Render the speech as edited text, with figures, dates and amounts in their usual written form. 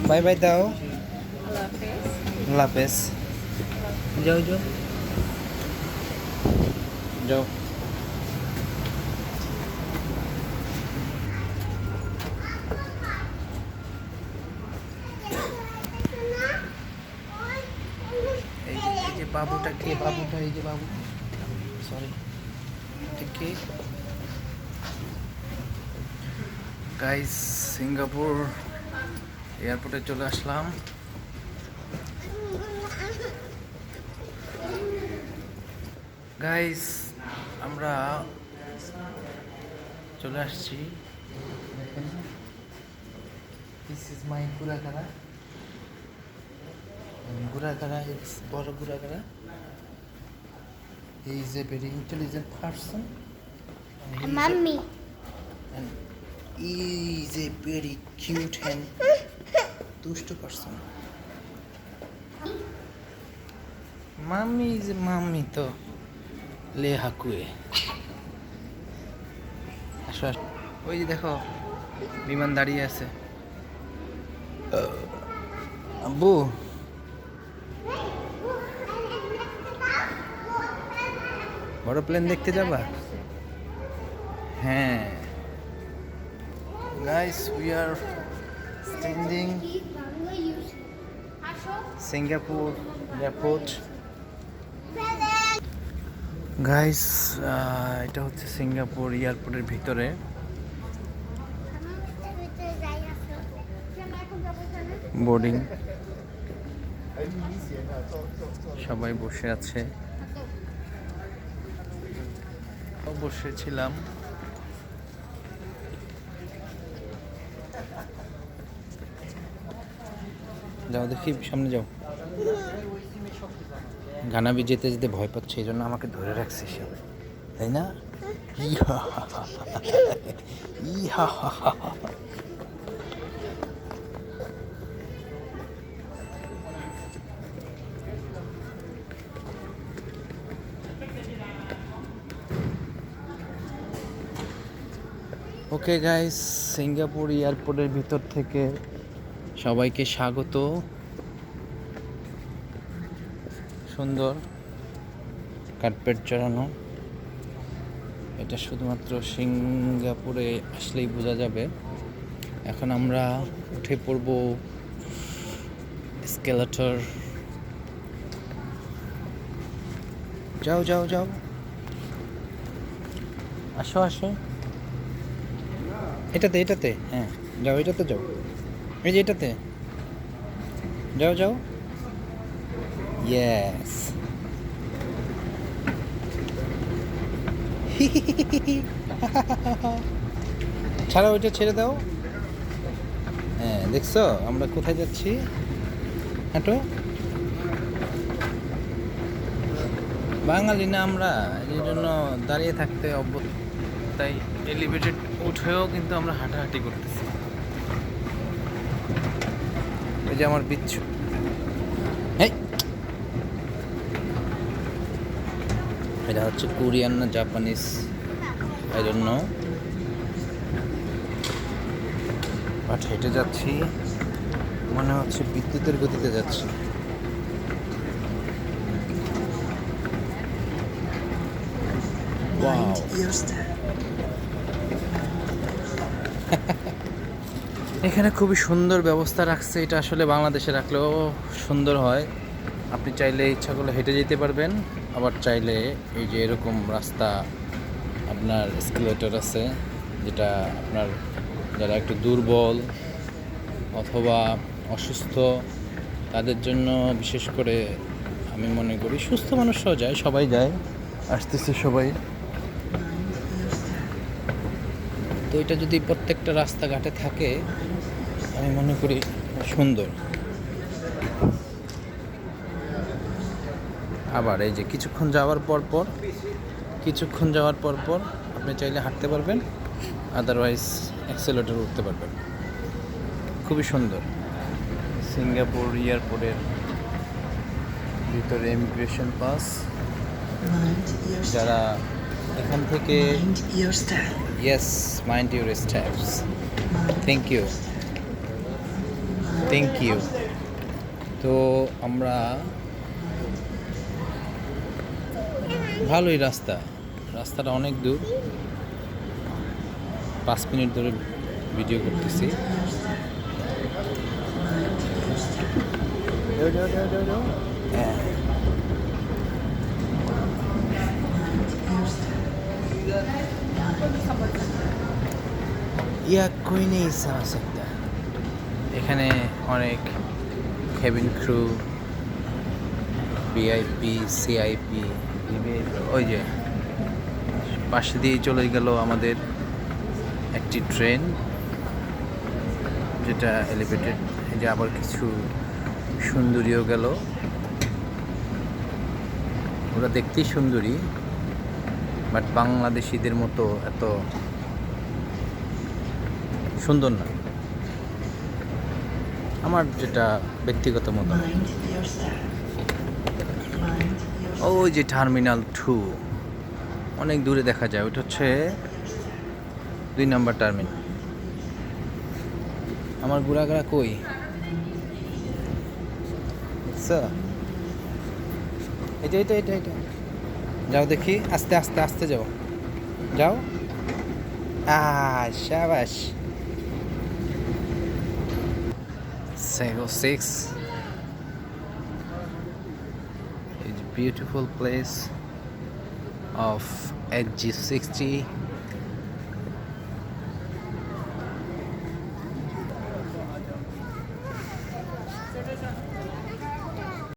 Bye bye দাও। আল্লাহ হাফেজ। আল্লাহ হাফেজ। যাও যাও যাও। এই যে বাবুটা কে? বাবুটা এই যে বাবু, সরি কে? গাইস, সিঙ্গাপুর এয়ারপোর্টে চলে আসলাম। গাইস, আমরা চলে আসছি। দিস ইজ মাই গুড়াগাড়া। গুড়াগাড়া ইজ বড় গুড়াগাড়া। He is a very intelligent person. Mommy. And he is a very cute and দুষ্ট পারসন। মাম্মি ইজ মাম্মি তো লে হাকুয়ে। আসো আসো। ওই যে দেখো বিমান দাঁড়িয়ে আছে। আব্বু, বড় প্লেন দেখতে যাবা? হ্যাঁ guys, we are standing Singapore airport. Guys, এটা হচ্ছে সিঙ্গাপুর এয়ারপোর্টের ভিতরে। বোর্ডিং, সবাই বসে আছে। বসেছিলাম। যাও দেখি, সামনে যাও। গানাবি যেতে যেতে ভয় পাচ্ছে, এই জন্য আমাকে ধরে রাখছে সে, তাই না? ইহা ইহা। ওকে গাইস, সিঙ্গাপুর এয়ারপোর্টের ভিতর থেকে সবাইকে স্বাগত। সুন্দর কার্পেট চড়ানো। এটা শুধুমাত্র সিঙ্গাপুরে আসলেই বোঝা যাবে। এখন আমরা উঠে পড়ব এসকেলেটর। যাও যাও যাও, আসো আসো। এটাতে এটাতে, হ্যাঁ যাও, এটাতে যাও। এই যে এটাতে যাও যাও। ইয়েস। ছাড়াও, ওইটা ছেড়ে দাও। হ্যাঁ, দেখছো আমরা কোথায় যাচ্ছি? হাঁটো। বাঙালি না আমরা, এই জন্য দাঁড়িয়ে থাকতে তাই এলিভেটেড উঠেও কিন্তু আমরা হাঁটাহাঁটি করতেছি। ওই যে আমার বিচ্ছু। এই, এটা হচ্ছে কোরিয়ান না Japanese, I don't know, but হেঁটে যাচ্ছি, মনে হচ্ছে বিদ্যুতের গতিতে যাচ্ছি। এখানে খুবই সুন্দর ব্যবস্থা রাখছে। এটা আসলে বাংলাদেশে রাখলেও সুন্দর হয়। আপনি চাইলে ইচ্ছা করলে হেঁটে যেতে পারবেন, আবার চাইলে এই যে এরকম রাস্তা, আপনার এসকেলেটর আছে, যেটা আপনার যারা একটু দুর্বল অথবা অসুস্থ তাদের জন্য বিশেষ করে আমি মনে করি। সুস্থ মানুষরাও যায়, সবাই যায়, আসতেছে সবাই। তো এটা যদি প্রত্যেকটা রাস্তাঘাটে থাকে আমি মনে করি সুন্দর। আবার এই যে কিছুক্ষণ যাওয়ার পর আপনি চাইলে হাঁটতে পারবেন, আদারওয়াইজ অ্যাক্সেলেটর উঠতে পারবেন। খুবই সুন্দর। সিঙ্গাপুর এয়ারপোর্টের ভিতরে ইমিগ্রেশন পাস। যারা এখান থেকে, yes, mind your steps, thank you. Thank you. তো আমরা ভালোই রাস্তাটা অনেক দূর, 5 মিনিট ধরে ভিডিও করতেছি। হ্যাঁ। कोई नहीं समझ सकता। এখানে অনেক কেবিন ক্রু, ভিআইপি, সিআইপি, ওই যে পাশে দিয়ে চলে গেল আমাদের একটি ট্রেন, যেটা এলিভেটেড। এই যে আবার কিছু সুন্দরীও গেল, ওরা দেখতেই সুন্দরী, বাট বাংলাদেশিদের মতো এত সুন্দর না, আমার যেটা ব্যক্তিগত মত। ওই যে টার্মিনাল 2 অনেক দূরে দেখা যায়, ওটা হচ্ছে 2 নম্বর টার্মিনাল। আমার ঘোরাঘোরা কই আচ্ছা, এটা এটা এটা এটা যাও দেখি, আস্তে আস্তে আস্তে যাও, যাও। শাবাশ। Sego 6 is a beautiful place of HG60